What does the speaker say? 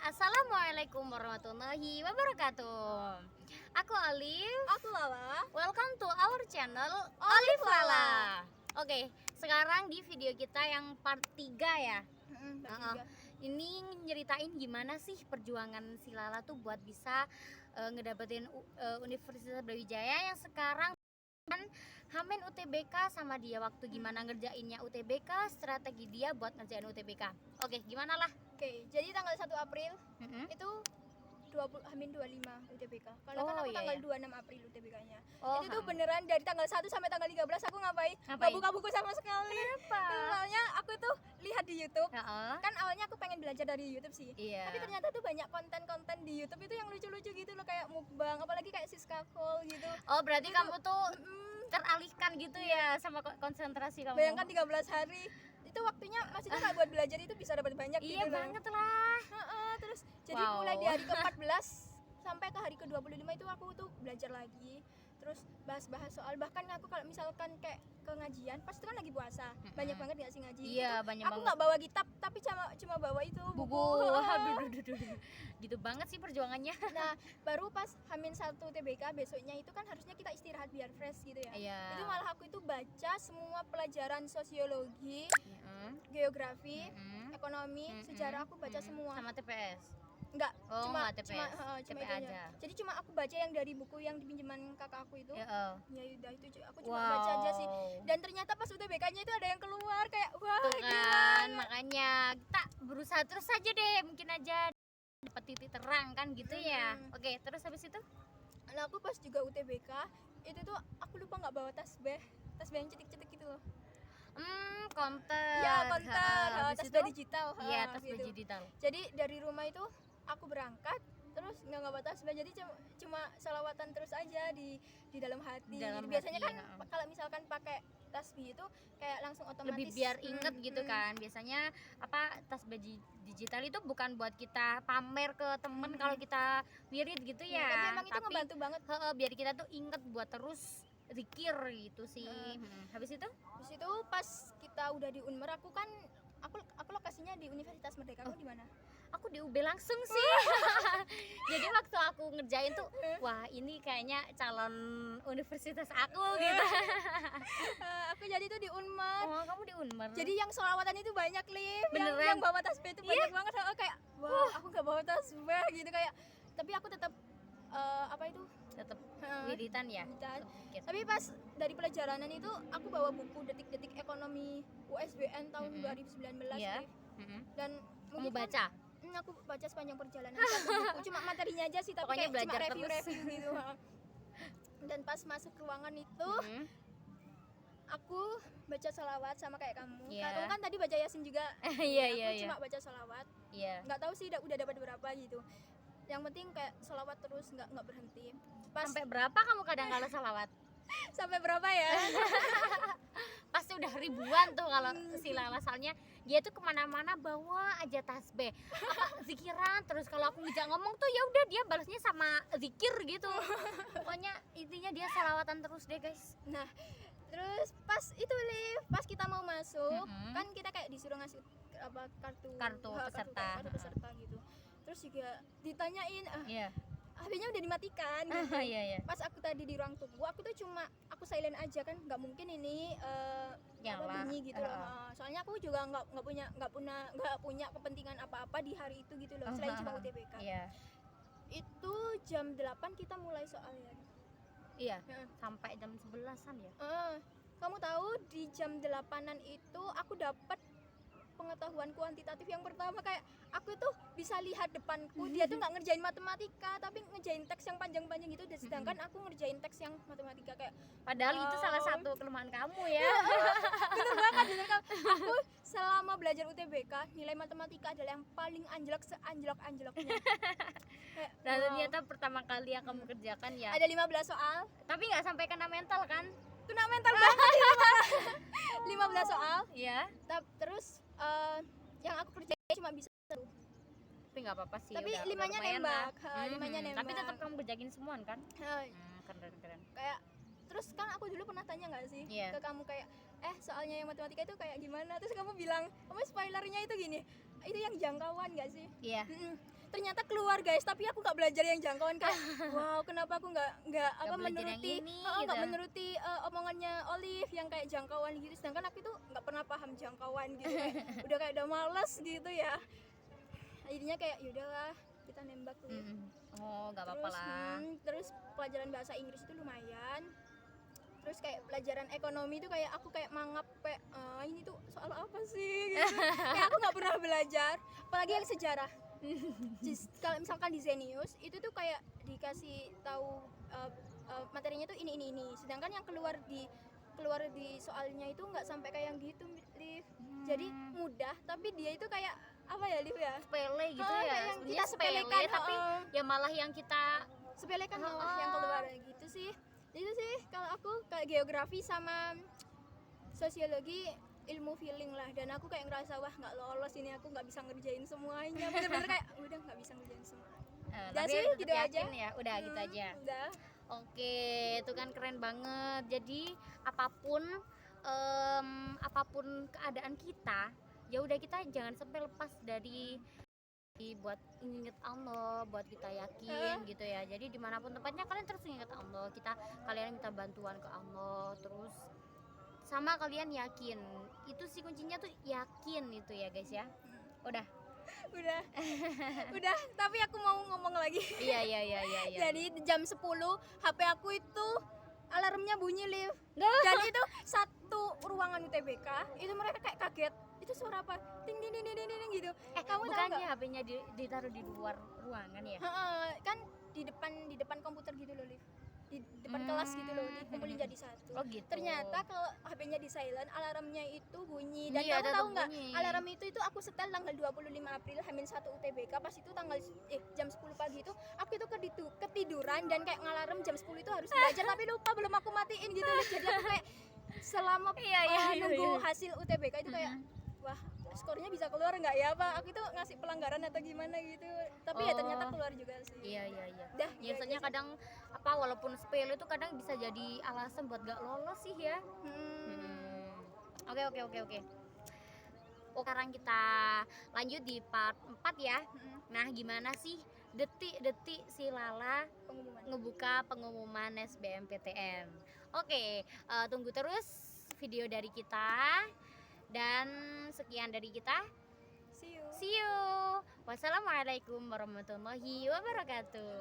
Assalamualaikum warahmatullahi wabarakatuh. Aku Alif. Aku Lala. Welcome to our channel Alif Lala. Oke, sekarang di video kita yang part 3 ya. Ini nyeritain gimana sih perjuangan si Lala tuh buat bisa ngedapetin Universitas Brawijaya yang sekarang kan Hamin UTBK sama dia, waktu gimana ngerjainnya UTBK, strategi dia buat ngerjain UTBK. Oke, gimana lah? Oke, jadi tanggal 1 April itu 25 UTBK. Karena kan aku tanggal 26 April UTBK-nya. Itu tuh beneran dari tanggal 1 sampai tanggal 13 aku ngapain? Gak buka buku sama sekali. Kenapa? Soalnya aku tuh lihat di YouTube. Kan awalnya aku pengen belajar dari YouTube sih. Tapi ternyata tuh banyak konten-konten di YouTube itu yang lucu-lucu gitu loh, kayak mukbang, apalagi kayak Siska Call gitu. Oh, berarti kamu tuh teralihkan gitu ya sama konsentrasi kamu. Bayangkan 13 hari itu waktunya maksudnya nggak buat belajar, itu bisa dapat banyak gitu. Iya banget lah. Terus jadi mulai di hari ke-14 sampai ke hari ke-25 itu aku tuh belajar lagi, terus bahas-bahas soal, bahkan aku kalau misalkan kayak ke ngajian pas itu kan lagi puasa, banyak banget nggak sih ngaji. Iya, banyak aku banget. nggak bawa kitab tapi cuma bawa itu buku. Aduh. Gitu banget sih perjuangannya. Nah, baru pas Hamin 1 TBK besoknya itu kan harusnya kita istirahat biar fresh gitu ya. Iya. Itu malah aku itu baca semua pelajaran sosiologi, geografi, ekonomi, sejarah, aku baca semua. Sama TPS. Enggak, Cuma cuma TPA itunya. aja. Jadi cuma aku baca yang dari buku yang dipinjeman kakak aku itu. Ya udah itu aku cuma baca aja sih. Dan ternyata pas UTBK-nya itu ada yang keluar kayak wah, tuh kan, makanya kita berusaha terus aja deh, mungkin aja dapat titik terang kan gitu ya. Oke, terus habis itu? Nah, aku pas juga UTBK itu tuh aku lupa nggak bawa tasbih yang cetik-cetik gitu loh. Konten. Ya, konten. Tasbih digital. Iya, tasbih gitu. digital. Jadi dari rumah itu aku berangkat terus nggak bawa tasbih, jadi cuma salawatan terus aja di dalam hati. Biasanya kan kalau misalkan pakai tasbih itu kayak langsung otomatis lebih biar inget gitu kan. Biasanya tasbih digital itu bukan buat kita pamer ke temen kalau kita wirid gitu ya. Tapi emang itu ngebantu banget. Biar kita tuh inget buat terus zikir gitu sih. Habis itu pas kita udah di Unmer, aku lokasinya di Universitas Merdeka. Kamu di mana? Aku di UB langsung sih. Jadi waktu aku ngerjain tuh, wah ini kayaknya calon universitas aku gitu. Aku jadi tuh di Unmer. Oh, kamu di Unmer. Jadi yang sholawatan itu banyak, Liv. Beneran? Yang bawa tasbih itu banyak banget. Kayak wah, aku nggak bawa tasbih gitu kayak. Tapi aku tetap tetap wiritan ya. Tapi pas dari pelajaran itu aku bawa buku detik-detik ekonomi USBN tahun 2019. Dan kamu baca? Aku baca sepanjang perjalanan satu buku, cuma materinya aja sih, tapi pokoknya kayak cuma review gitu. Dan pas masuk ruangan itu aku baca sholawat sama kayak kamu. Kamu kan tadi baca Yasin juga. Aku cuma baca sholawat. Nggak tahu sih udah dapat berapa gitu. Yang penting kayak sholawat terus, nggak berhenti. Sampai berapa kamu kadang kala sholawat? Sampai berapa ya? Pasti udah ribuan tuh kalau si Lala, soalnya dia tuh kemana-mana bawa aja tasbih, zikiran terus. Kalau aku ngejak ngomong tuh ya udah dia balasnya sama zikir gitu. Pokoknya intinya dia sholawatan terus deh guys. Nah, terus pas itu, Liv, pas kita mau masuk kan kita kayak disuruh ngasih kartu peserta gitu. Terus juga ditanyain HP-nya udah dimatikan gitu. Pas aku tadi di ruang tunggu, aku tuh aku silent aja kan, nggak mungkin ini bunyi gitu loh. Soalnya aku juga nggak punya kepentingan apa-apa di hari itu gitu loh, selain cuma UTBK. Itu jam 8 kita mulai soalnya. Sampai jam 11-an ya. Kamu tahu di jam 8-an itu aku dapat pengetahuan kuantitatif yang pertama, kayak aku tuh bisa lihat depanku, dia tuh nggak ngerjain matematika tapi ngerjain teks yang panjang-panjang gitu, dan sedangkan aku ngerjain teks yang matematika kayak. Padahal itu salah satu kelemahan kamu ya. Bener banget. Aku selama belajar UTBK nilai matematika adalah yang paling anjlok seanjlok-anjloknya. Dan ternyata pertama kali yang kamu kerjakan ya ada 15 soal, tapi nggak sampai kena mental kan? Kena mental banget. 15 soal. Terus yang aku kerjain cuma bisa 1. Tapi nggak apa-apa sih. Tapi udah 5-nya nembak. Tapi tetap kamu kerjain semuaan kan? Keren. Kayak terus kan aku dulu pernah tanya nggak sih ke kamu kayak soalnya yang matematika itu kayak gimana, terus kamu bilang kamu spoilernya itu gini, itu yang jangkauan nggak sih? ternyata keluar guys, tapi aku nggak belajar yang jangkauan kayak wow, kenapa aku nggak menuruti gitu. menuruti omongannya Olive yang kayak jangkauan gitu, sedangkan aku itu nggak pernah paham jangkauan gitu udah kayak udah males gitu ya, akhirnya kayak yaudahlah kita nembak tuh. Oh nggak apa-apa lah. Terus pelajaran bahasa Inggris itu lumayan. Terus kayak pelajaran ekonomi itu kayak aku kayak mangap kayak ini tuh soal apa sih gitu. Kayak aku nggak pernah belajar, apalagi yang sejarah. Kalau misalkan di Zenius itu tuh kayak dikasih tahu materinya tuh ini, sedangkan yang keluar di soalnya itu nggak sampai kayak yang gitu, Liv. Jadi mudah, tapi dia itu kayak apa ya, Liv ya? Sepele gitu ya. Yang kita sepelekan, tapi ya malah yang kita sepelekan malah yang keluar gitu sih. Itu sih kalau aku kayak geografi sama sosiologi ilmu feeling lah, dan aku kayak ngerasa wah nggak lolos ini, aku nggak bisa ngerjain semuanya, bener-bener kayak udah nggak bisa ngerjain semuanya. Tapi sih gitu aja ya, udah gitu aja. Udah. Oke, itu kan keren banget. Jadi apapun keadaan kita, ya udah kita jangan sampai lepas dari buat inget Allah, buat kita yakin gitu ya. Jadi dimanapun tempatnya kalian terus inget Allah, kalian minta bantuan ke Allah, terus sama kalian yakin. Itu sih kuncinya tuh yakin itu ya guys ya. Udah Tapi aku mau ngomong lagi. Iya. Jadi jam 10 HP aku itu alarmnya bunyi, Liv. Dan itu satu ruangan UTBK, itu mereka kayak kaget. Itu suara apa? Ting ding ding ding ding gitu. Kamu bukannya HP-nya ditaruh di luar ruangan ya? Kan di depan komputer gitu loh, Liv. Di depan kelas gitu loh, dikumpulin jadi satu. Oh gitu. Ternyata kalau HP-nya di silent, alarmnya itu bunyi. Dan Iya, kamu tahu nggak? bunyi. Alarm itu aku setel tanggal 25 April H-1 UTBK. Pas itu jam 10 pagi itu aku itu ketiduran dan kayak ngalarm jam 10 itu harus belajar tapi lupa, belum aku matiin gitu. Jadi aku kayak selama nunggu hasil UTBK itu kayak wah, skornya bisa keluar nggak ya Pak? Aku itu ngasih pelanggaran atau gimana gitu. Tapi ya ternyata keluar juga sih. Iya. Dah, biasanya kadang walaupun sepele itu kadang bisa jadi alasan buat gak lolos sih ya. Oke. Sekarang kita lanjut di part 4 ya. Nah, gimana sih detik-detik si Lala ngebuka pengumuman SBMPTN? Oke, tunggu terus video dari kita. Dan sekian dari kita. See you. Wassalamualaikum warahmatullahi wabarakatuh.